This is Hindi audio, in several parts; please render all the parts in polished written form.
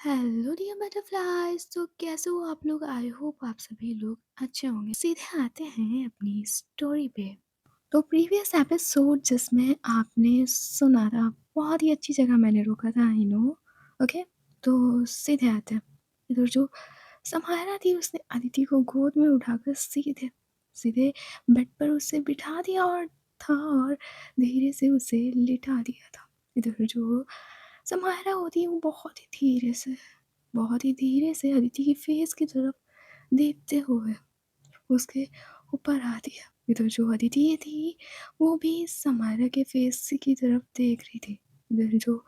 Hello dear butterflies. तो कैसे हो आप लोग? आई होप आप सभी लोग अच्छे होंगे। सीधे आते हैं अपनी स्टोरी पे। तो प्रीवियस एपिसोड जिसमें आपने सुना था, बहुत ही अच्छी जगह मैंने रोका था, आई नो। ओके, तो सीधे आते हैं। इधर जो समायरा थी उसने अदिति को गोद में उठाकर सीधे सीधे बेड पर उसे बिठा दिया और धीरे से उसे लिटा दिया था। इधर जो समायरा होती है वो बहुत ही धीरे से अदिति की फेस की तरफ देखते हुए उसके ऊपर आती है। इधर जो अदिति थी वो भी समायरा के फेस की तरफ देख रही थी। इधर जो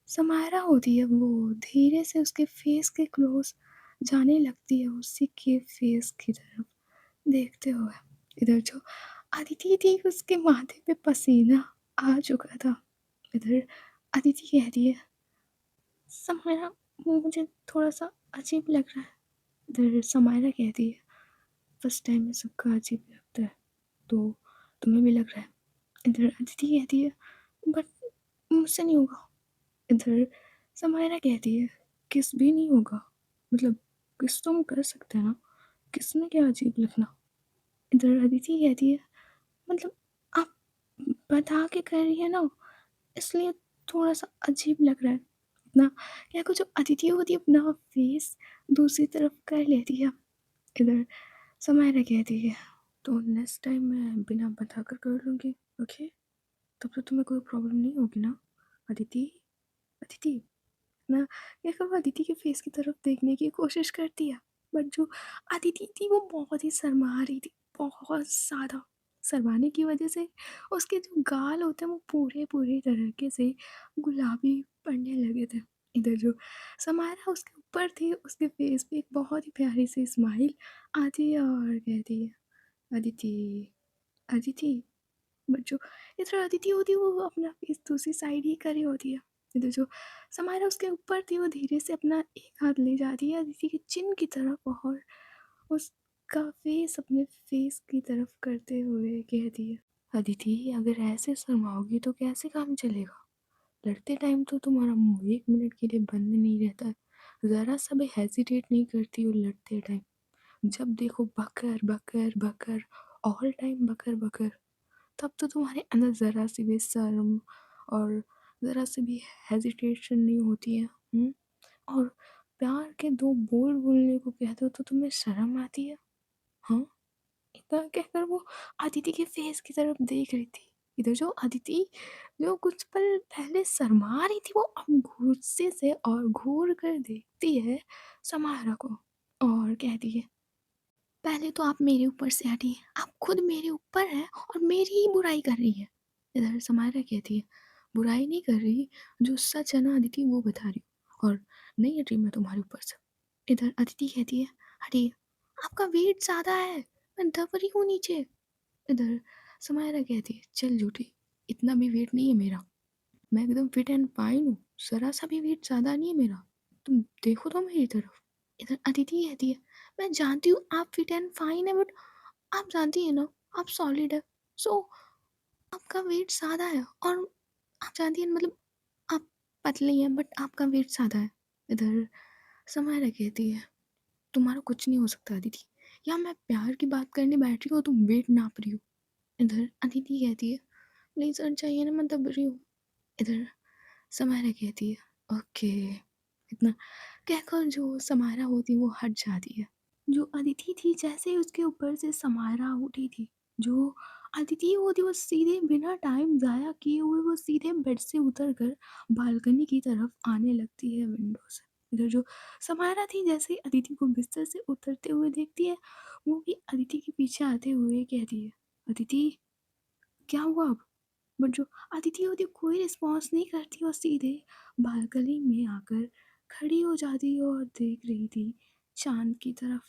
समायरा होती है वो धीरे से उसके फेस के क्लोज जाने लगती है, उसी के फेस की तरफ देखते हुए। इधर जो अदिति थी उसके माथे पे पसीना आ चुका था। इधर अदिति कहती है, समायरा वो मुझे थोड़ा सा अजीब लग रहा है। इधर समायरा कहती है, फर्स्ट टाइम में सबका अजीब लगता है, तो तुम्हें भी लग रहा है। इधर अदिति कहती है, बट मुझसे नहीं होगा। इधर समायरा कहती है, किस भी नहीं होगा, मतलब किस तो हम कर सकते हैं ना, किस में क्या अजीब लगना। इधर अदिति कहती है, मतलब आप बता के कर रही है ना, इसलिए थोड़ा सा अजीब लग रहा है। इतना क्या, कुछ अदिति होती है अपना फेस दूसरी तरफ कर लेती है। इधर समायरा कहती है, तो नेक्स्ट टाइम मैं बिना बता कर लूँगी। ओके, तब तो तुम्हें कोई प्रॉब्लम नहीं होगी ना अदिति। अदिति ना, क्या कब अदिति के फेस की तरफ देखने की कोशिश करती है, बट जो अदिति थी वो बहुत ही शर्मा रही थी, बहुत ज़्यादा। शर्माने की वजह से उसके जो गाल होते हैं वो पूरे पूरे तरीके से गुलाबी पड़ने लगे थे। इधर जो समायरा उसके ऊपर थी उसके फेस पे एक बहुत ही प्यारी सी स्माइल आती है और कहती है, अदिति, अदिति। बट जो इधर अदिति होती है वो अपना फेस दूसरी साइड ही करे होती है। इधर जो समायरा उसके ऊपर थी वो धीरे से अपना एक हाथ ले जाती है अदिति के चिन की तरफ और उसका फेस अपने फेस की तरफ करते हुए कहती है, अदिति अगर ऐसे शर्माओगी तो कैसे काम चलेगा। लड़ते टाइम तो तुम्हारा मुंह एक मिनट के लिए बंद नहीं रहता है, ज़रा सा भी हेजिटेट नहीं करती हो लड़ते टाइम। जब देखो बकर बकर बकर, ऑल टाइम बकर बकर। तब तो तुम्हारे अंदर ज़रा सी भी शर्म और ज़रा सी भी हेजिटेशन नहीं होती है। और प्यार के दो बोल बोलने को कहते हो तो तुम्हें शर्म आती है। हाँ, इतना कहकर वो अदिति के फेस की तरफ देख रही थी। इधर जो अदिति जो कुछ पल पहले शर्मा रही थी वो अब गुस्से से और घूर कर देखती है समायरा को और कहती है, पहले तो आप मेरे ऊपर से हटिए, आप खुद मेरे ऊपर हैं और मेरी ही बुराई कर रही है। इधर समायरा कहती है, बुराई नहीं कर रही, जो सच है ना अदिति वो बता रही हूँ, और नहीं हट रही मैं तुम्हारे ऊपर से। इधर अदिति कहती है, हटिए, आपका वेट ज़्यादा है, मैं दब रही हूँ नीचे। इधर समायरा कहती है, चल झूठी, इतना भी वेट नहीं है मेरा, मैं एकदम फिट एंड फाइन हूँ, ज़रा सा भी वेट ज़्यादा नहीं है मेरा, तुम देखो तो मेरी तरफ। इधर अदिति कहती है, मैं जानती हूँ आप फिट एंड फाइन है, बट आप जानती है ना आप सॉलिड है, सो आपका वेट ज़्यादा है। और आप जानती हैं मतलब आप पतली हैं बट आपका वेट ज़्यादा है। इधर समायरा कहती है, तुम्हारा कुछ नहीं हो सकता अदिति, या मैं प्यार की बात करने बैठ रही हूँ तुम वेट नाप रही हो। इधर अदिति कहती है, प्लीज़ हट जाइए ना, मैं दब रही हूँ। इधर समायरा कहती है, ओके। इतना कहकर जो समायरा होती वो हट जाती है। जो अदिति थी जैसे ही उसके ऊपर से समायरा उठी थी, जो अदिति होती वो सीधे बिना टाइम ज़ाया किए हुए वो सीधे बेड से उतर कर बालकनी की तरफ आने लगती है विंडो से। इधर जो समायरा थी जैसे ही अदिति को बिस्तर से उतरते हुए देखती है, वो भी अदिति के पीछे आते हुए कहती है, अदिति क्या हुआ अब। बट जो अदिति होती कोई रिस्पॉन्स नहीं करती और सीधे बालकनी में आकर खड़ी हो जाती और देख रही थी चांद की तरफ।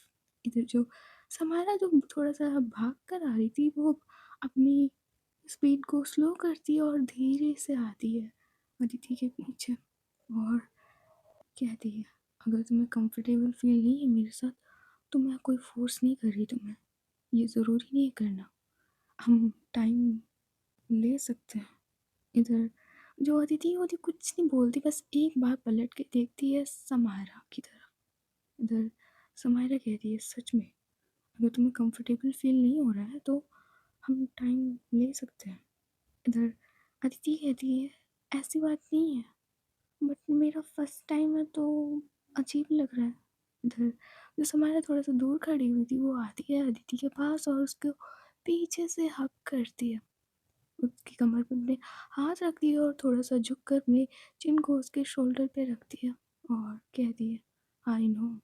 इधर जो समारा जो थोड़ा सा भाग कर आ रही थी वो अपनी स्पीड को स्लो करती है और धीरे से आती है अदिति के पीछे और कहती है, अगर तुम्हें कंफर्टेबल फील नहीं है मेरे साथ तो मैं कोई फोर्स नहीं कर रही तुम्हें, ये ज़रूरी नहीं है करना, हम टाइम ले सकते हैं। इधर जो अदिति होती कुछ नहीं बोलती, बस एक बार पलट के देखती है समायरा की तरफ। इधर समायरा कहती है, सच में अगर तुम्हें कंफर्टेबल फील नहीं हो रहा है तो हम टाइम ले सकते हैं। इधर अदिति कहती है, ऐसी बात नहीं है, बट मेरा फर्स्ट टाइम है तो अजीब लग रहा है। इधर जो समायरा थोड़ा सा दूर खड़ी हुई थी वो आती है अदिति के पास और उसको पीछे से हक करती है, उसकी कमर पे अपने हाथ रखती है और थोड़ा सा झुक कर अपने चिन को उसके शोल्डर पे रखती है और कहती है, आई नो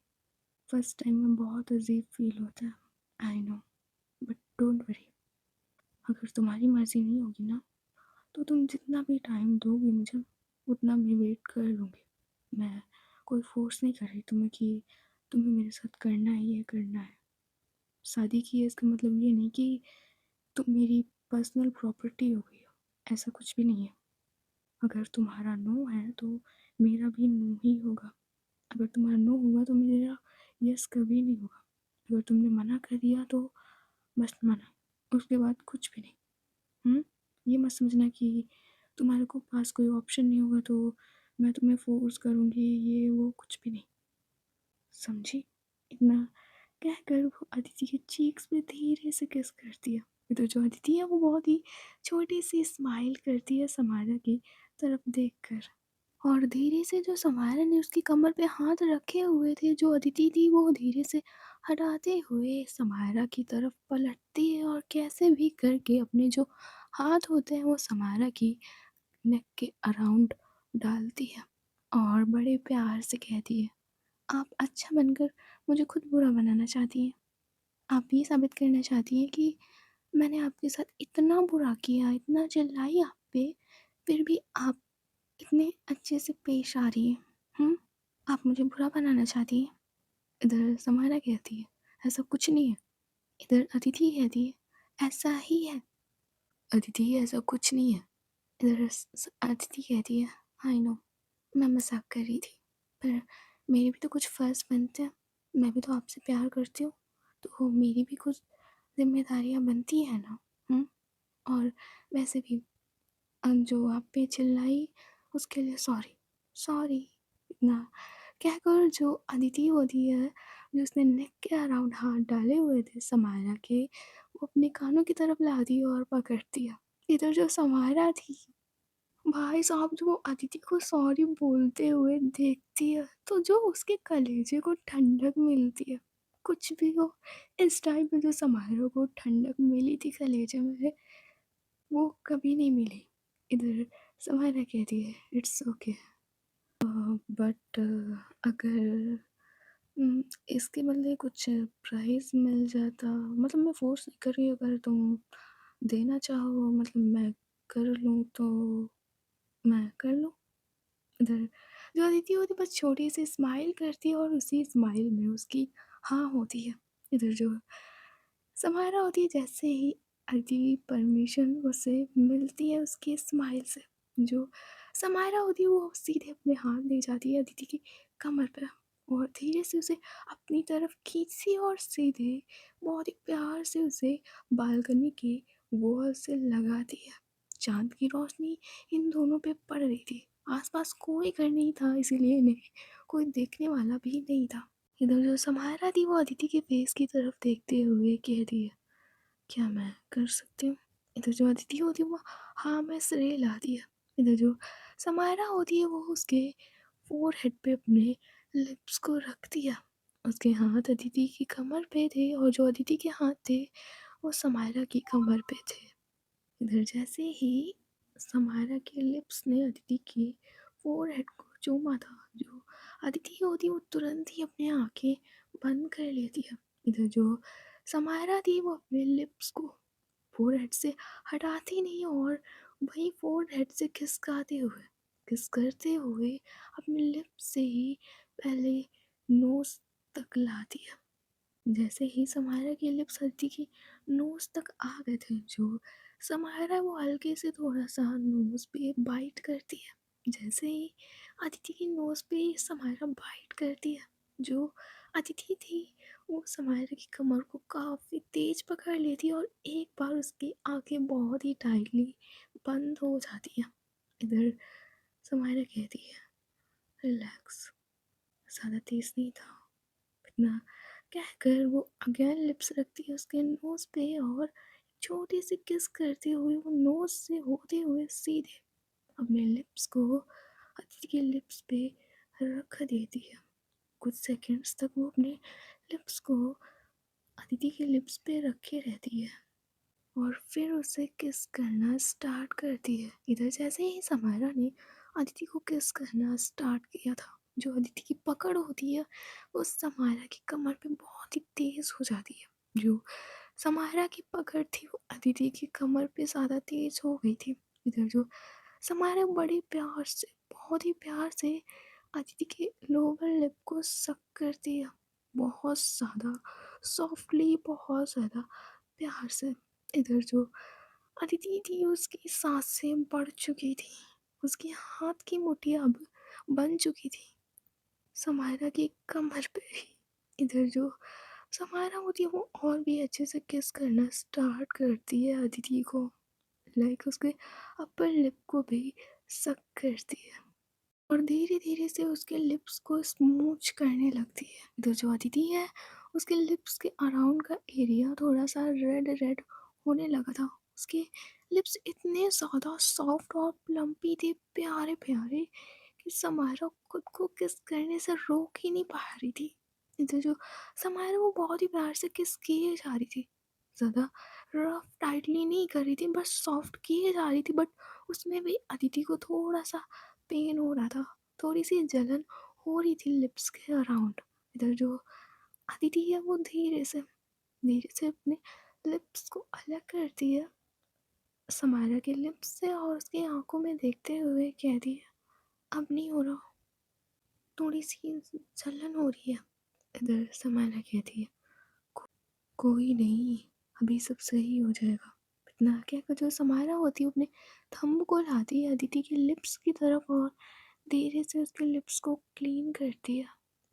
फर्स्ट टाइम में बहुत अजीब फील होता है, I know, but don't worry, अगर तुम्हारी मर्जी नहीं होगी ना तो तुम जितना भी टाइम दोगे मुझे उतना मैं वेट कर लूँगी। मैं कोई फोर्स नहीं कर रही तुम्हें कि तुम्हें मेरे साथ करना है, ये करना है। शादी की है इसका मतलब ये नहीं कि तुम मेरी पर्सनल प्रॉपर्टी हो गई हो, ऐसा कुछ भी नहीं है। अगर तुम्हारा नो है तो मेरा भी नो ही होगा, अगर तुम्हारा नो होगा तो मेरा यस कभी नहीं होगा। अगर तुमने मना कर दिया तो बस मना, उसके बाद कुछ भी नहीं। ये मत समझना कि तुम्हारे को पास कोई ऑप्शन नहीं होगा तो मैं तुम्हें फोर्स करूँगी, ये वो कुछ भी नहीं, समझी? इतना कहकर वो अदिति के चीक्स पे धीरे से किस करती है। तो जो अदिति है वो बहुत ही छोटी सी स्माइल करती है समायरा की तरफ देखकर, और धीरे से जो समायरा ने उसकी कमर पे हाथ रखे हुए थे, जो अदिति थी वो धीरे से हटाते हुए समायरा की तरफ पलटती है और कैसे भी करके अपने जो हाथ होते हैं वो समायरा की नेक के अराउंड डालती है और बड़े प्यार से कहती है, आप अच्छा बनकर मुझे खुद बुरा बनाना चाहती हैं। आप ये साबित करना चाहती हैं कि मैंने आपके साथ इतना बुरा किया, इतना चिल्लाई आप पे, फिर भी आप इतने अच्छे से पेश आ रही हैं। आप मुझे बुरा बनाना चाहती हैं। इधर समारा कहती है, ऐसा कुछ नहीं है। इधर अदिति कहती है, ऐसा ही है। अदिति ऐसा कुछ नहीं है। इधर अदिति कहती है, आई नो, मैं मजाक कर रही थी, पर मेरे भी तो कुछ फ़र्ज़ बनते हैं, मैं भी तो आपसे प्यार करती हूँ, तो मेरी भी कुछ ज़िम्मेदारियाँ बनती हैं ना। और वैसे भी जो आप पे चिल्लाई उसके लिए सॉरी, सॉरी, इतना कहकर जो अदिति होती है, जो उसने नेक के अराउंड हाथ डाले हुए थे समायरा के, वो अपने कानों की तरफ लाती है और पकड़ती है। इधर जो समायरा थी, भाई साहब जो वो अदिति को सॉरी बोलते हुए देखती है तो जो उसके कलेजे को ठंडक मिलती है, कुछ भी हो, इस टाइम पे जो समारोह को ठंडक मिली थी कलेजे में वो कभी नहीं मिली। इधर समायरा कहती है, इट्स ओके, बट अगर इसके बदले कुछ प्राइज़ मिल जाता, मतलब मैं फोर्स नहीं कर रही, अगर तुम देना चाहो मतलब मैं कर लूँ तो मैं कर लूँ। इधर जो अदिति होती है बस छोटी सी स्माइल करती है और उसी स्माइल में उसकी हाँ होती है। इधर जो समायरा होती है, जैसे ही अदिति परमिशन उसे मिलती है उसकी स्माइल से, जो समायरा होती है वो सीधे अपने हाथ ले जाती है अदिति की कमर पे और धीरे से उसे अपनी तरफ खींचती है और सीधे बहुत ही प्यार से उसे बालकनी के वॉल से लगाती है। चाँद की रोशनी इन दोनों पे पड़ रही थी। आस-पास कोई घर नहीं था, इसीलिए इन्हें कोई देखने वाला भी नहीं था। इधर जो समायरा थी वो अदिति के फेस की तरफ देखते हुए कह रही है, क्या मैं कर सकती हूँ? इधर जो अदिति होती है वो हाँ में सिर हिलाती है। इधर जो समायरा होती है वो उसके फोरहेड पे अपने लिप्स को रखती है। उसके हाथ अदिति की कमर पे थे और जो अदिति के हाथ थे वो समायरा की कमर पे थे। इधर जैसे ही समायरा के लिप्स ने अदिति की फोरहेड को चूमा था, जो अदिति होती वो तुरंत ही अपनी आंखें बंद कर लेती है। इधर जो समायरा थी वो अपने लिप्स को फोरहेड से हटाती नहीं और वहीं फोरहेड से किस करते हुए अपने लिप्स से ही पहले नोज तक लाती है। जैसे ही समायरा के लिप्स अदिति की नोज तक आ गए थे, जो समायरा वो हल्के से थोड़ा सा नोज पे बाइट करती है। जैसे ही अदिति की नोज पे समायरा बाइट करती है, जो अदिति थी वो समायरा की कमर को काफ़ी तेज पकड़ लेती है और एक बार उसकी आंखें बहुत ही टाइटली बंद हो जाती हैं। इधर समायरा कहती है, रिलैक्स, ज़्यादा तेज़ नहीं था। इतना कहकर वो अगेन लिप्स रखती है उसके नोज़ पे और छोटी सी किस करते हुए वो नोज़ से होते हुए सीधे अपने लिप्स को अदिति के लिप्स पे रख देती है। कुछ सेकंड्स तक वो अपने लिप्स को अदिति के लिप्स पे रखे रहती है और फिर उसे किस करना स्टार्ट करती है। इधर जैसे ही समायरा ने अदिति को किस करना स्टार्ट किया था, जो अदिति की पकड़ होती है वो समायरा की कमर पे बहुत ही तेज हो जाती है। जो समायरा की पकड़ थी वो अदिति की कमर पे ज़्यादा तेज हो गई थी। इधर जो समायरा बड़े प्यार से, बहुत ही प्यार से अदिति के लोअर लिप को सक करती है, बहुत ज़्यादा सॉफ्टली, बहुत ज़्यादा प्यार से। इधर जो अदिति थी उसकी सांसें बढ़ चुकी थी, उसके हाथ की मुठ्ठियाँ अब बन चुकी थी समायरा की कमर पे ही। इधर जो समायरा होती है वो और भी अच्छे से किस करना स्टार्ट करती है अदिति को, लाइक उसके अपर लिप को भी सक करती है और धीरे-धीरे से उसके लिप्स को स्मूच करने लगती है। तो जो अदिति है, उसके लिप्स के अराउंड का एरिया थोड़ा-सा रेड-रेड होने लगा था। उसके लिप्स इतने ज़्यादा सॉफ्ट और प्लम्पी थे, प्यारे-प्यारे, कि समायरा खुद को किस करने से रोक ही नहीं पा रही थी। तो जो समायरा वो बहुत ही प्यार से किस किए जा रही थी। ज़्यादा रफ टाइटली नहीं कर रही थी, बस सॉफ्ट किए जा रही थी, बट उसमें भी अदिति को थोड़ा-सा पेन हो रहा था, थोड़ी-सी जलन हो रही थी लिप्स के अराउंड। इधर जो अदिति है वो धीरे से अपने लिप्स को अलग करती है समायरा के लिप्स से और उसकी आँखों में देखते हुए कहती है, अब नहीं हो रहा, थोड़ी-सी जलन हो रही है। इधर समायरा कहती है, कोई नहीं, अभी सब सही हो जाएगा। इतना कहकर जो समायरा होती है अपने थंब को लाती है अदिति के लिप्स की तरफ और धीरे से उसके लिप्स को क्लीन करती है।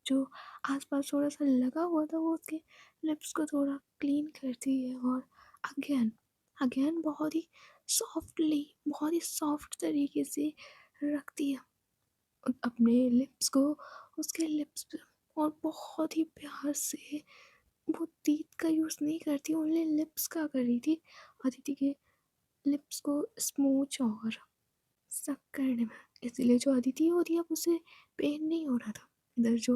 जो आस-पास थोड़ा-सा लगा हुआ था वो उसके लिप्स को थोड़ा क्लीन करती है और अगेन अगेन बहुत ही सॉफ्टली, बहुत ही सॉफ्ट तरीके से रखती है अपने लिप्स को उसके लिप्स पे और बहुत ही प्यार से, वो टीथ का यूज़ नहीं करती, ओनली लिप्स का कर रही थी अदिति के लिप्स को स्मूच और सक करने में। इसीलिए जो अदिति होती है अब उसे पेन नहीं हो रहा था। इधर जो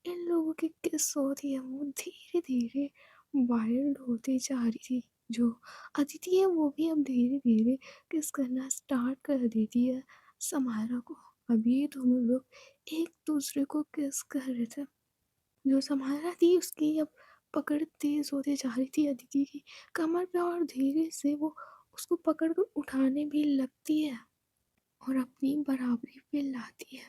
इन लोगों की किस होती है वो धीरे-धीरे वाइल्ड होती जा रही थी। जो अदिति है वो भी अब धीरे-धीरे किस करना स्टार्ट कर देती है समायरा को। अभी दोनों लोग एक-दूसरे को किस कर रहे थे। जो समायरा थी उसकी अब पकड़ तेज़ होती जा रही थी अदिति की कमर पे और धीरे से वो उसको पकड़ कर उठाने भी लगती है और अपनी बराबरी पे लाती है।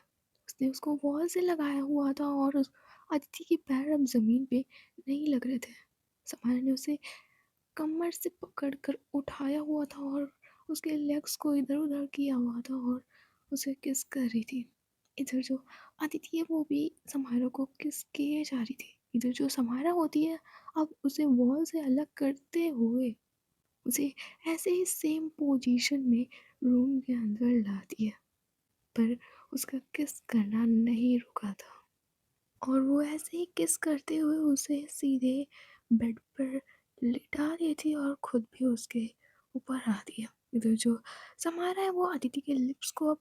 उसने उसको वॉल से लगाया हुआ था और उस अदिति के पैर अब ज़मीन पे नहीं लग रहे थे। समाया ने उसे कमर से पकड़ कर उठाया हुआ था और उसके लेग्स को इधर-उधर किया हुआ था और उसे किस कर रही थी। इधर जो अदिति है वो भी समायरा को किस किए जा रही थी। इधर जो समायरा होती है अब उसे वॉल से अलग करते हुए उसे ऐसे ही सेम पोजीशन में रूम के अंदर लाती है। पर उसका किस करना नहीं रुका था और वो ऐसे ही किस करते हुए उसे सीधे बेड पर लिटा देती और खुद भी उसके ऊपर आती है। इधर जो समारा है वो अदिति के लिप्स को अब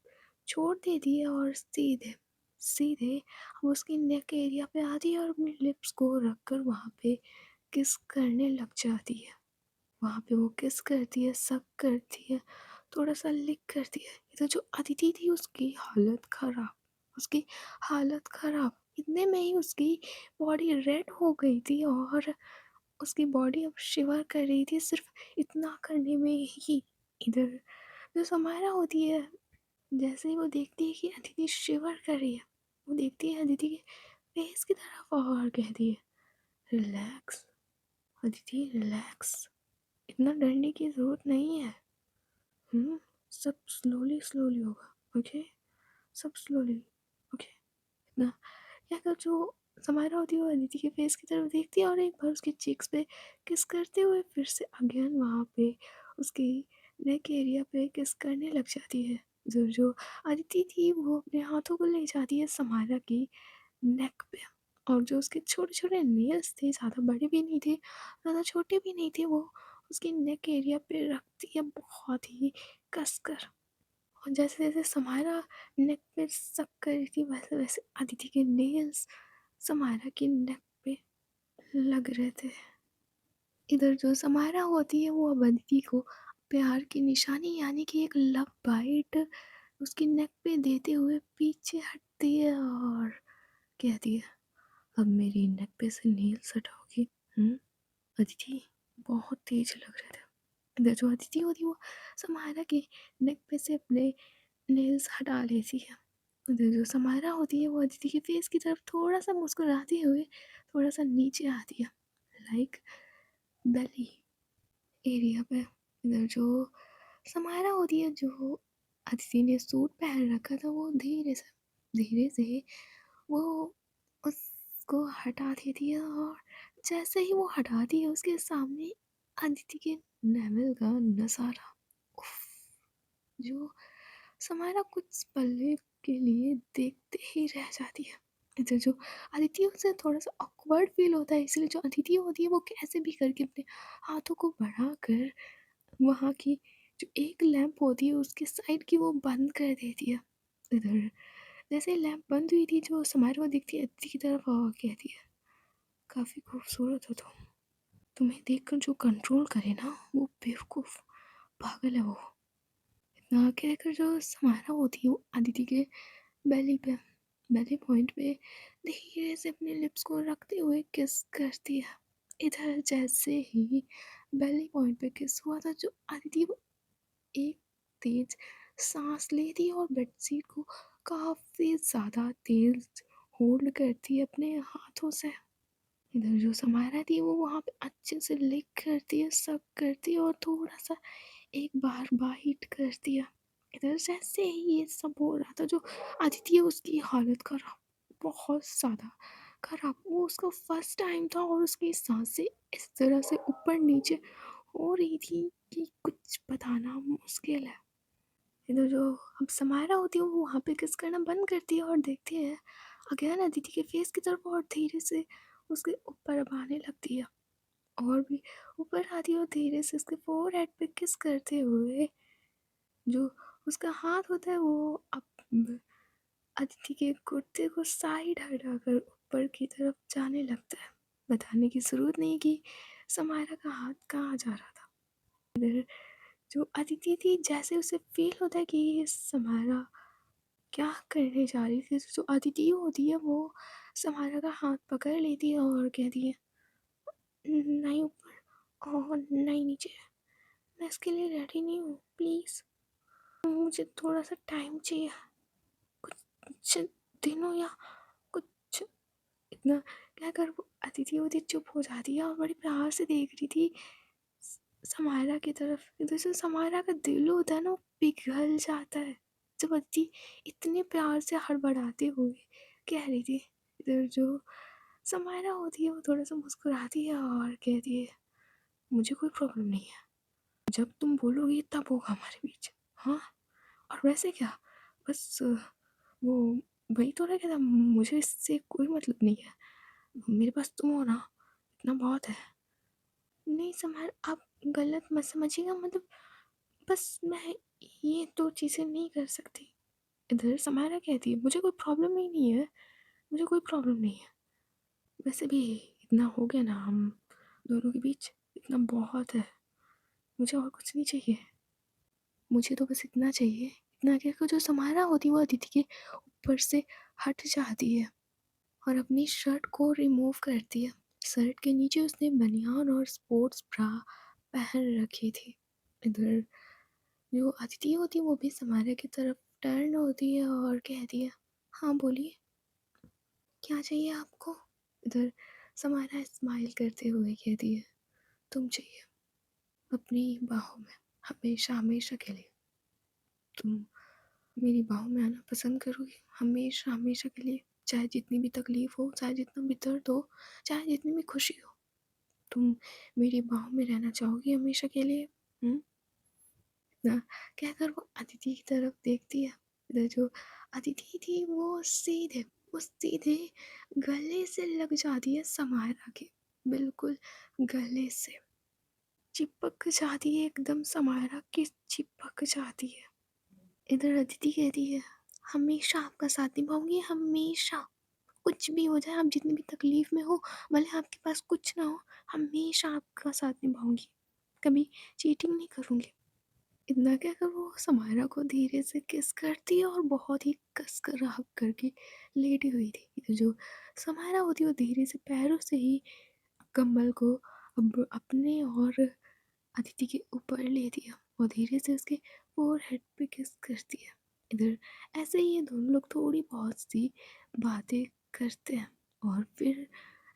छोड़ देती है और सीधे सीधे अब उसकी नेक एरिया पे आती है और अपने लिप्स को रख कर वहाँ पे किस करने लग जाती है। वहाँ पे वो किस करती है, सक करती है, थोड़ा-सा लिक करती है। इधर जो अदिति थी उसकी हालत ख़राब, इतने में ही उसकी बॉडी रेड हो गई थी और उसकी बॉडी अब शिवर कर रही थी सिर्फ़ इतना करने में ही। इधर जो समायरा होती है, जैसे ही वो देखती है कि अदिति शिवर कर रही है, वो देखती है अदिति के फेस की तरफ और कहती है, रिलैक्स अदिति रिलैक्स, इतना डरने की ज़रूरत नहीं है। सब स्लोली-स्लोली होगा, ओके? सब स्लोली, ओके? इतना कहकर जो समायरा होती है वो अदिति के फेस की तरफ देखती है और एक बार उसके चीक्स पे किस करते हुए फिर से अगेन वहाँ पे उसकी नेक एरिया पे किस करने लग जाती है। जो अदिति थी वो अपने हाथों को ले जाती है समारा की नेक पे, और जो उसके छोटे-छोटे नेल्स थे, ज़्यादा बड़े भी नहीं थे, ज़्यादा छोटे भी नहीं थे, वो उसकी नेक एरिया पे रखती है बहुत ही कसकर। और जैसे-जैसे समारा नेक पे सक कर रही थी, वैसे-वैसे अदिति के नेल्स समारा की नेक पे लग रहे थे। इधर जो समारा होती है वो अब अदिति को प्यार की निशानी यानी कि एक लव बाइट उसकी नेक पे देते हुए पीछे हटती है और कहती है, अब मेरी नेक पे से नेल्स हटाओगी? अदिति बहुत तेज लग रहे थे। इधर जो अदिति होती है वो समारा के नेक पे से अपने नेल्स हटा लेती है। उधर जो समारा होती है वो अदिति के फेस की तरफ थोड़ा सा मुस्कुराते हुए थोड़ा सा नीचे आती है, लाइक बेली एरिया पे। इधर जो समारा होती है, जो अदिति ने सूट पहन रखा था, वो धीरे से वो उसको हटा देती है, और जैसे ही वो हटाती है उसके सामने अदिति के नेवल का नजारा, उफ, जो समारा कुछ पल के लिए देखते ही रह जाती है। इधर जो अदिति उसे थोड़ा सा ऑकवर्ड फील होता है, इसलिए जो अदिति होती है वो कैसे भी करके अपने हाथों को बढ़ाकर वहाँ की जो एक लैंप होती है उसके साइड की वो बंद कर देती है। इधर जैसे ही लैंप बंद हुई थी, जो समारोह दिखती है अदिति की तरफ और कहती है, काफ़ी खूबसूरत हो तुम, तुम्हें देखकर जो कंट्रोल करे ना वो बेवकूफ़ पागल है वो। इतना कहकर जो समारोह होती है वो अदिति के बेली पे बेली पॉइंट पे धीरे से अपने लिप्स को रखते हुए किस करती है। इधर जैसे ही बेली पॉइंट पे किस हुआ था, जो अदिति एक तेज सांस लेती है और बेडशीट को काफी ज्यादा तेज होल्ड करती है अपने हाथों से। इधर जो समारा थी वो वहां पे अच्छे से लिक करती है, सक करती है और थोड़ा सा एक बार बाइट करती है। इधर जैसे ही ये सब हो रहा था, जो अदिति है उसकी हालत खराब, बहुत ज्यादा खराब। वो उसका फर्स्ट टाइम था और उसकी सांसें इस तरह से ऊपर नीचे हो रही थी कि कुछ बताना मुश्किल है। इधर जो अब समायरा होती है वो वहाँ पे किस करना बंद करती है और देखती है अज्ञान अदिति के फेस की तरफ, और धीरे से उसके ऊपर अब आने लगती है, और भी ऊपर आती है और धीरे से उसके फोरहेड पे किस करते हुए जो उसका हाथ होता है वो अब अदिति के कुर्ते को साइड हटाकर ऊपर की तरफ जाने लगता है। बताने की जरूरत नहीं कि समायरा का हाथ कहाँ जा रहा था। इधर जो अदिति थी, जैसे उसे फील होता है कि ये समारा क्या करने जा रही थी, जो अदिति होती है वो समारा का हाथ पकड़ लेती है और कहती है, नहीं ऊपर और नहीं नीचे, मैं इसके लिए रेडी नहीं हूँ, प्लीज़ मुझे थोड़ा सा टाइम चाहिए, कुछ दिनों या कुछ। इतना कहकर वो अदिति होती चुप हो जाती है और बड़ी प्यार से देख रही थी समायरा की तरफ। इधर से समायरा का दिल होता है ना वो पिघल जाता है, जब अदिति इतने प्यार से हड़बड़ाते हुए कह रही थी। इधर जो समायरा होती है वो थोड़ा सा मुस्कुराती है और कहती है, मुझे कोई प्रॉब्लम नहीं है, जब तुम बोलोगी तब होगा हमारे बीच। हाँ, और वैसे क्या, बस वो वही तो रह गया था, मुझे इससे कोई मतलब नहीं है, मेरे पास तुम हो ना, इतना बहुत है। नहीं समार, आप गलत मत समझिएगा, मतलब बस मैं ये 2 चीज़ें नहीं कर सकती। इधर समायरा कहती है, मुझे कोई प्रॉब्लम ही नहीं है, मुझे कोई प्रॉब्लम नहीं है। वैसे भी इतना हो गया ना हम दोनों के बीच, इतना बहुत है, मुझे और कुछ नहीं चाहिए। मुझे तो बस इतना चाहिए, इतना कहकर जो समायरा होती है वो अदिति के ऊपर से हट जाती है और अपनी शर्ट को रिमूव करती है। शर्ट के नीचे उसने बनियान और स्पोर्ट्स ब्रा पहन रखी थी। इधर जो अदिति होती है वो भी समायरा की तरफ टर्न होती है और कहती है, हाँ बोलिए, क्या चाहिए आपको? इधर समायरा स्माइल करते हुए कहती है, तुम चाहिए अपनी बाहों में, हमेशा हमेशा के लिए तुम मेरी बाहों में आना पसंद करोगी, हमेशा हमेशा के लिए, चाहे जितनी भी तकलीफ हो, चाहे जितना भी दर्द हो, चाहे जितनी भी खुशी हो, तुम मेरी बाहों में रहना चाहोगी हमेशा के लिए? इतना कहकर वो अदिति की तरफ देखती है। इधर जो अदिति थी वो सीधे गले से लग जाती है समायरा के, बिल्कुल गले से चिपक जाती है, एकदम समायरा के चिपक जाती है। इधर अदिति कहती है, हमेशा आपका साथ निभाऊंगी, हमेशा, कुछ भी हो जाए, आप जितनी भी तकलीफ में हो, भले आपके पास कुछ ना हो, हमेशा आपका साथ निभाऊंगी, कभी चीटिंग नहीं करूंगी। इतना कहकर वो समायरा को धीरे से किस करती है और बहुत ही कस कर हक करके लेटी हुई थी। तो जो समायरा होती है वो धीरे से पैरों से ही कम्बल को अब अपने और अदिति के ऊपर लेती है और धीरे से उसके फोरहेड पे किस करती है। इधर ऐसे ही ये दोनों लोग थोड़ी बहुत सी बातें करते हैं और फिर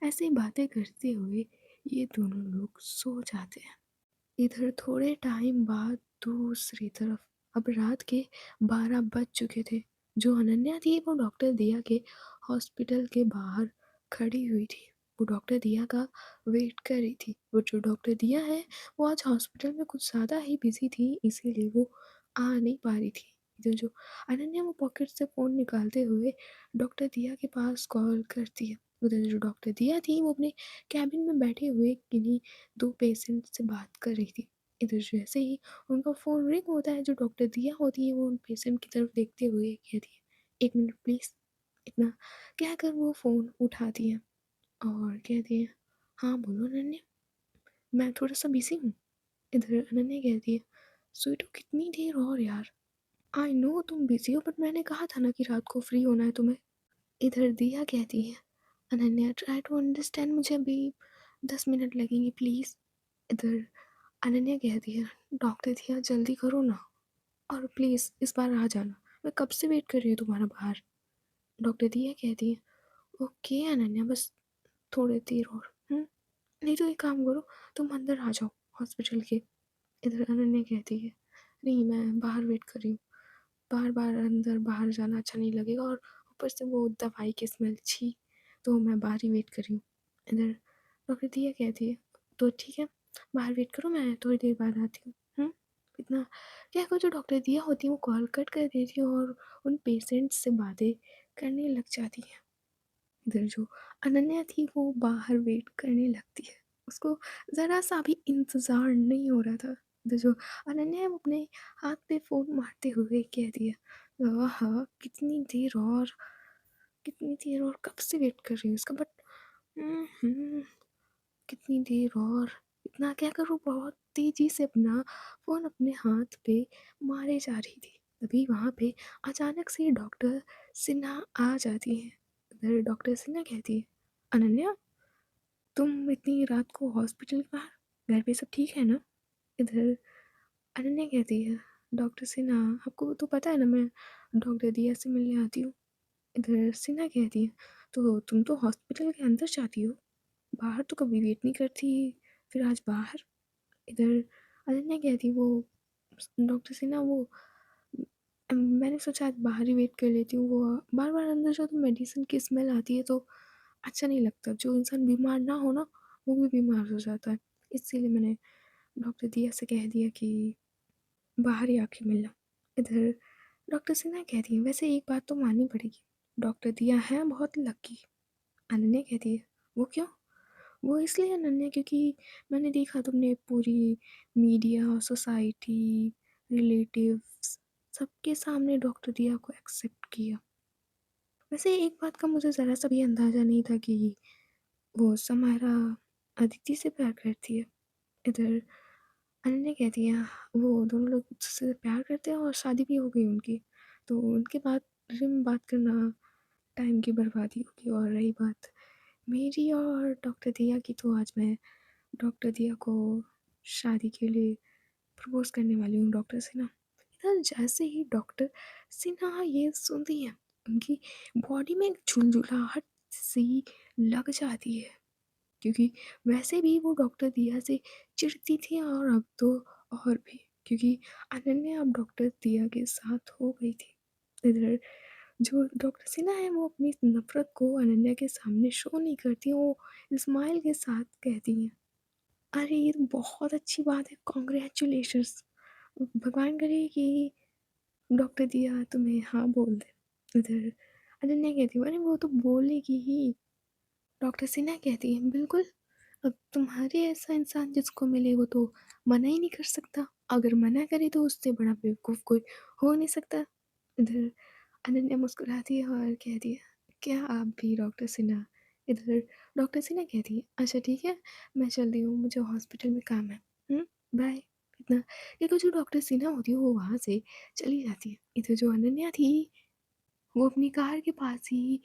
ऐसे ही बातें करते हुए ये दोनों लोग सो जाते हैं। इधर थोड़े टाइम बाद दूसरी तरफ अब रात के 12 बज चुके थे। जो अनन्या थी वो डॉक्टर दिया के हॉस्पिटल के बाहर खड़ी हुई थी। वो डॉक्टर दिया का वेट कर रही थी। वो जो डॉक्टर दिया है वो आज हॉस्पिटल में कुछ ज़्यादा ही बिजी थी, इसीलिए वो आ नहीं पा रही थी। इधर जो अनन्या वो पॉकेट से फ़ोन निकालते हुए डॉक्टर दिया के पास कॉल करती है। उधर जो डॉक्टर दिया थी वो अपने कैबिन में बैठे हुए किन्हीं 2 पेशेंट से बात कर रही थी। इधर जैसे ही उनका फ़ोन रिंग होता है, जो डॉक्टर दिया होती है वो उन पेशेंट की तरफ देखते हुए कहती है, 1 मिनट प्लीज़। इतना कहकर वो फ़ोन उठाती है और कहती है, हाँ बोलो अनन्या, मैं थोड़ा-सा बिज़ी हूँ। इधर अनन्या कहती है, स्वीटू कितनी देर और यार, आई नो तुम बिज़ी हो बट मैंने कहा था ना कि रात को फ्री होना है तुम्हें। इधर दिया कहती है, अनन्या ट्राई टू अंडरस्टैंड, मुझे अभी 10 मिनट लगेंगे प्लीज़। इधर अनन्या कहती है, डॉक्टर दिया जल्दी करो ना और प्लीज़ इस बार आ जाना, मैं कब से वेट कर रही हूँ तुम्हारा बाहर। डॉक्टर दिया कहती है, ओके अनन्या, बस थोड़ी देर और। नहीं तो एक काम करो, तुम अंदर आ जाओ हॉस्पिटल के। इधर अनन्या कहती है, नहीं मैं बाहर वेट कर रही हूँ, बार बार अंदर बाहर जाना अच्छा नहीं लगेगा और ऊपर से वो दवाई की स्मेल, छी, तो मैं बाहर ही वेट कर रही हूँ। इधर डॉक्टर दिया कहती है, तो ठीक है बाहर वेट करो, मैं थोड़ी देर बाद आती हूँ। इतना क्या को जो डॉक्टर दिया होती है वो कॉल कट कर देती है और उन पेशेंट्स से बातें करने लग जाती है। इधर जो अनन्या थी वो बाहर वेट करने लगती है, उसको ज़रा सा भी इंतज़ार नहीं हो रहा था। इधर जो अनन्या है वो अपने हाथ पे फ़ोन मारते हुए कहती है, हाँ कितनी देर और कब से वेट कर रही हूँ इसका, बट कितनी देर और। इतना कहकर वो बहुत तेज़ी से अपना फ़ोन अपने हाथ पे मारे जा रही थी। तभी वहाँ पे अचानक से डॉक्टर सिन्हा आ जाती हैं। इधर डॉक्टर सिन्हा कहती है, अनन्या तुम इतनी रात को हॉस्पिटल के बाहर, घर पे सब ठीक है ना। इधर अनन्या कहती है, डॉक्टर सिन्हा आपको तो पता है ना मैं डॉक्टर दिया से मिलने आती हूँ। इधर सिन्हा कहती है, तो तुम तो हॉस्पिटल के अंदर जाती हो, बाहर तो कभी वेट नहीं करती, फिर आज बाहर। इधर अनन्या कहती, वो डॉक्टर सिन्हा वो मैंने सोचा आज बाहर ही वेट कर लेती हूँ, वो बार बार अंदर जाओ तो मेडिसिन की स्मेल आती है तो अच्छा नहीं लगता, जो इंसान बीमार ना हो ना वो भी बीमार हो जाता है, इसीलिए मैंने डॉक्टर दिया से कह दिया कि बाहर ही आके मिलना। इधर डॉक्टर सिन्हा कहती है, वैसे एक बात तो माननी पड़ेगी, डॉक्टर दिया है बहुत लकी। अनन्या कहती है, वो क्यों। वो इसलिए अनन्या क्योंकि मैंने देखा तुमने पूरी मीडिया, सोसाइटी, रिलेटिव्स सबके सामने डॉक्टर दिया को एक्सेप्ट किया। वैसे एक बात का मुझे ज़रा सा भी अंदाज़ा नहीं था कि वो समायरा अदिति से प्यार करती है। इधर अनन्या कहती है, वो दोनों लोग एक दूसरे से प्यार करते हैं और शादी भी हो गई उनकी, तो उनके बारे में बात करना टाइम की बर्बादी होगी। और रही बात मेरी और डॉक्टर दिया की, तो आज मैं डॉक्टर दिया को शादी के लिए प्रपोज करने वाली हूँ डॉक्टर सिन्हा। इधर जैसे ही डॉक्टर सिन्हा ये सुनती हैं, उनकी बॉडी में एक झुंझुलाहट सी लग जाती है, क्योंकि वैसे भी वो डॉक्टर दिया से चिढ़ती थी और अब तो और भी, क्योंकि अनन्या अब डॉक्टर दिया के साथ हो गई थी। इधर जो डॉक्टर सिन्हा है वो अपनी नफरत को अनन्या के सामने शो नहीं करती, वो स्माइल के साथ कहती हैं, अरे ये तो बहुत अच्छी बात है, कॉन्ग्रेचुलेशंस, भगवान करे कि डॉक्टर दिया तुम्हें हाँ बोल दे। इधर अनन्या कहती है, अरे वो तो बोलेगी ही। डॉक्टर सिन्हा कहती है, बिल्कुल, अब तुम्हारे ऐसा इंसान जिसको मिले वो तो मना ही नहीं कर सकता। अगर मना करे तो उससे बड़ा बेवकूफ़ कोई हो नहीं सकता। इधर अनन्या मुस्कुराती है और कहती है, क्या आप भी डॉक्टर सिन्हा। इधर डॉक्टर सिन्हा कहती है, अच्छा ठीक है, मैं चल रही हूँ, मुझे हॉस्पिटल में काम है। बाय। इतना ये तो जो डॉक्टर सिन्हा होती है वो वहाँ से चली जाती है। इधर जो अनन्या थी वो अपनी कार के पास ही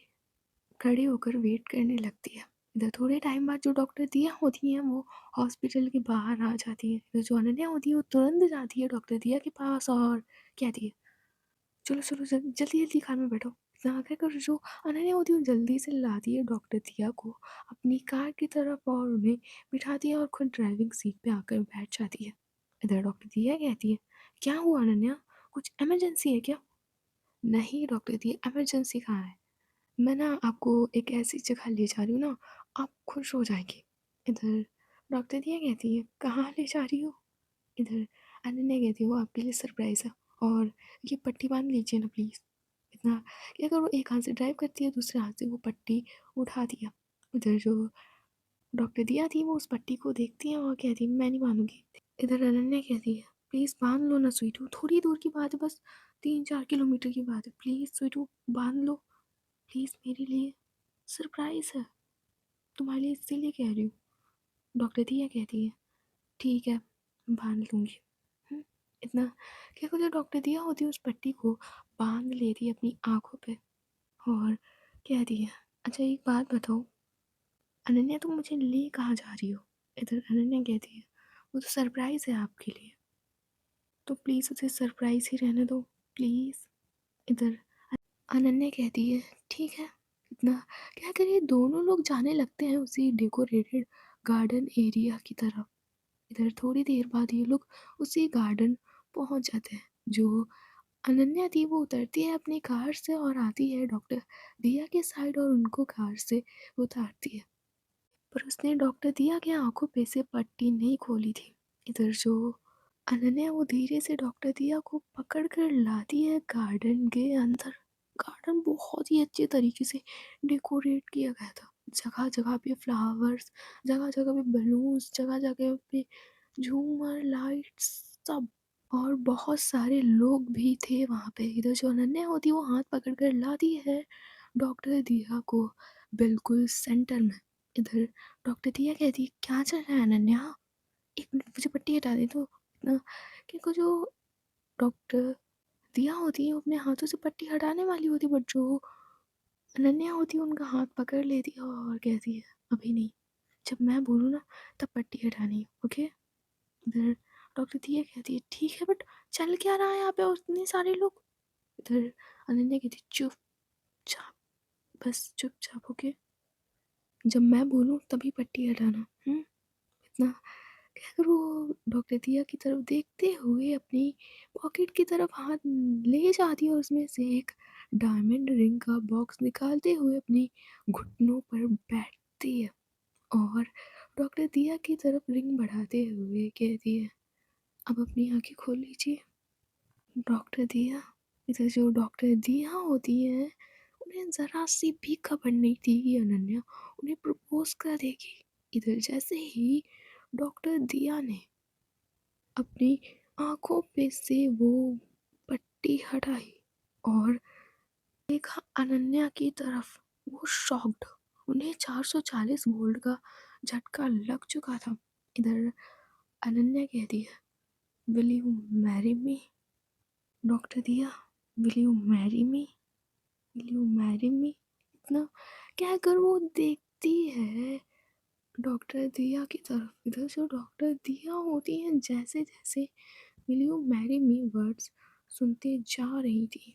खड़े होकर वेट करने लगती है। इधर थोड़े टाइम बाद जो डॉक्टर दिया होती हैं वो हॉस्पिटल के बाहर आ जाती है। इधर जो अनन्या होती है वो तुरंत जाती है डॉक्टर दिया के पास और कहती है, चलो चलो जल्दी जल्दी कार में बैठो। यहाँ कहकर जो अनन्या होती है वो जल्दी से लाती है डॉक्टर दिया को अपनी कार की तरफ और उन्हें बिठाती है और खुद ड्राइविंग सीट पे आकर बैठ जाती है। इधर डॉक्टर दिया कहती है, क्या हुआ अनन्या, कुछ इमरजेंसी है क्या? नहीं डॉक्टर दिया, इमरजेंसी कहाँ है, मैं ना आपको एक ऐसी जगह ले जा रही हूँ ना, आप खुश हो जाएंगी। इधर डॉक्टर दिया कहती है, कहाँ ले जा रही हो? इधर अनन्या कहती है, वो आपके लिए सरप्राइज़ है और ये पट्टी बांध लीजिए ना प्लीज़। इतना कि अगर वो एक हाथ से ड्राइव करती है दूसरे हाथ से वो पट्टी उठा दिया। उधर जो डॉक्टर दिया थी वो उस पट्टी को देखती है और कहती है, मैं नहीं बांधूंगी। इधर अनन्या कहती है, प्लीज़ बांध लो ना स्वीटू, थोड़ी दूर की बात है, बस 3-4 किलोमीटर की बात है, प्लीज़ स्वीटू बांध लो, प्लीज़ मेरे लिए सरप्राइज़ है, तुम्हारे लिए इसीलिए कह रही हूँ। डॉक्टर दिया कहती है, ठीक है, बांध लूँगी। हुँ, इतना क्या कुछ डॉक्टर दिया होती है उस पट्टी को बांध लेती है अपनी आँखों पे और कहती है, अच्छा एक बात बताओ अनन्या, तुम मुझे ले कहाँ जा रही हो? इधर अनन्या कहती है, वो तो सरप्राइज़ है आपके लिए, तो प्लीज़ उसे सरप्राइज़ ही रहने दो, प्लीज़। इधर अनन्या कहती है, ठीक है। इतना क्या करिए दोनों लोग जाने लगते हैं उसी डेकोरेटेड गार्डन एरिया की तरफ। इधर थोड़ी देर बाद ये लोग उसी गार्डन पहुंच जाते हैं। जो अनन्या थी वो उतरती है अपनी कार से और आती है डॉक्टर दिया के साइड और उनको कार से उतारती है। पर उसने डॉक्टर दिया के आंखों पे से पट्टी नहीं खोली थी। इधर जो अनन्या वो धीरे से डॉक्टर दिया को पकड़ कर लाती है गार्डन के अंदर। गार्डन बहुत ही अच्छे तरीके से डेकोरेट किया गया था। जगह जगह पे फ्लावर्स, जगह जगह पे बलून्स, जगह जगह पे झूमर लाइट्स सब, और बहुत सारे लोग भी थे वहाँ पे। इधर जो अनन्या होती है वो हाथ पकड़ कर लाती है डॉक्टर दिया को बिल्कुल सेंटर में। इधर डॉक्टर दिया कहती है, क्या चल रहा है अनन्या, एक मिनट मुझे पट्टी हटा दे तो। इतना क्योंकि जो डॉक्टर दिया होती है वो अपने हाथों से पट्टी हटाने वाली होती है, बट जो अनन्या होती है उनका हाथ पकड़ लेती है और कहती है, अभी नहीं, जब मैं बोलूँ ना तब पट्टी हटानी है, ओके। इधर डॉक्टर दिया कहती है, ठीक है, बट चल क्या रहा है यहाँ पे और इतने सारे लोग। इधर अनन्या कहती है, चुपचाप, बस चुपचाप, ओके, जब मैं बोलूँ तभी पट्टी हटाना। इतना कहकर वो डॉक्टर दिया की तरफ देखते हुए अपनी पॉकेट की तरफ हाथ ले जाती है और उसमें से एक डायमंड रिंग का बॉक्स निकालते हुए अपने घुटनों पर बैठती है और डॉक्टर दिया की तरफ रिंग बढ़ाते हुए कहती है, अब अपनी आंखें खोल लीजिए। डॉक्टर दिया, इधर जो डॉक्टर दिया होती है उन्हें ज़रा सी भी खबर नहीं थी कि अनन्या उन्हें प्रपोज कर देगी। इधर जैसे ही डॉक्टर दिया ने अपनी आंखों पे से वो पट्टी हटाई और देखा अनन्या की तरफ, वो शॉक्ड, उन्हें 440 वोल्ट का झटका लग चुका था। इधर अनन्या कहती है, will you marry me? Doctor Diya, will you marry me? Will you marry me? इतना कहकर वो देखती है डॉक्टर दिया की तरफ। इधर जो डॉक्टर दिया होती है जैसे जैसे will you marry me words सुनते जा रही थी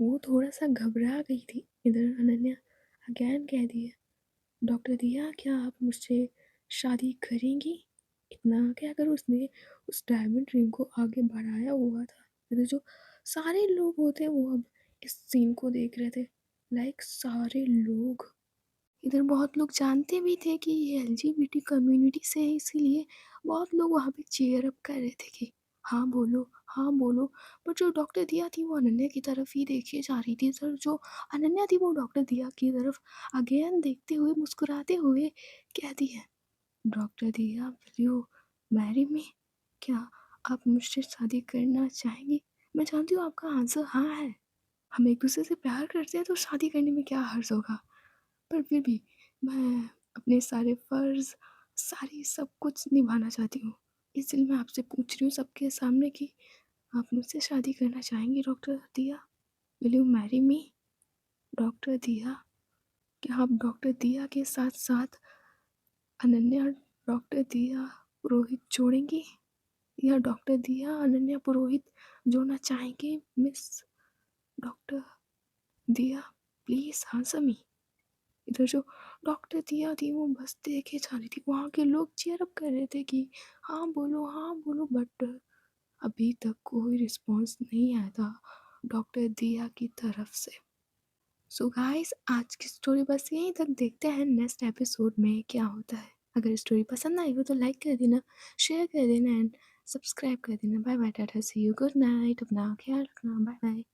वो थोड़ा सा घबरा गई थी। इधर अनन्या अगैन कह दिया, डॉक्टर दिया क्या आप मुझसे शादी करेंगी? इतना कहकर उसने उस डायमंड रिंग को आगे बढ़ाया हुआ था। इधर जो सारे लोग होते वो अब इस सीन को देख रहे थे, लाइक सारे लोग। इधर बहुत लोग जानते भी थे कि ये एलजीबीटी कम्युनिटी से है, इसीलिए बहुत लोग वहाँ पे चीयर अप कर रहे थे कि हाँ बोलो, हाँ बोलो। पर जो डॉक्टर दिया थी वो अनन्या की तरफ ही देखे जा रही थी सर। जो अनन्या थी वो डॉक्टर दिया की तरफ अगेन देखते हुए मुस्कुराते हुए कहती है, doctor Diya will you marry मी? क्या आप मुझसे शादी करना चाहेंगी? मैं जानती हूँ आपका आंसर हाँ है। हम एक दूसरे से प्यार करते हैं तो शादी करने में क्या हर्ज होगा? पर फिर भी मैं अपने सारे फ़र्ज़, सारी सब कुछ निभाना चाहती हूँ। इसलिए मैं आपसे पूछ रही हूँ सबके सामने कि आप मुझसे शादी करना चाहेंगी doctor Diya? Will you marry me? Doctor दिया, क्या आप डॉक्टर दिया के साथ-साथ अनन्या डॉक्टर दिया पुरोहित जोड़ेंगी? या डॉक्टर दिया अनन्या पुरोहित जोड़ना चाहेंगे? मिस डॉक्टर दिया, प्लीज़ आंसर मी। इधर जो डॉक्टर दिया थी वो बस देखे जा रही थी। वहाँ के लोग चीयर अप कर रहे थे कि हाँ बोलो, बट अभी तक कोई रिस्पॉन्स नहीं आया था डॉक्टर दिया की तरफ से। सो गाइस आज की स्टोरी बस यहीं तक। देखते हैं नेक्स्ट एपिसोड में क्या होता है। अगर स्टोरी पसंद आई हो तो लाइक कर देना, शेयर कर देना एंड सब्सक्राइब कर देना। बाय बाय, टाटा, सी यू, गुड नाइट, अपना ख्याल रखना, बाय बाय।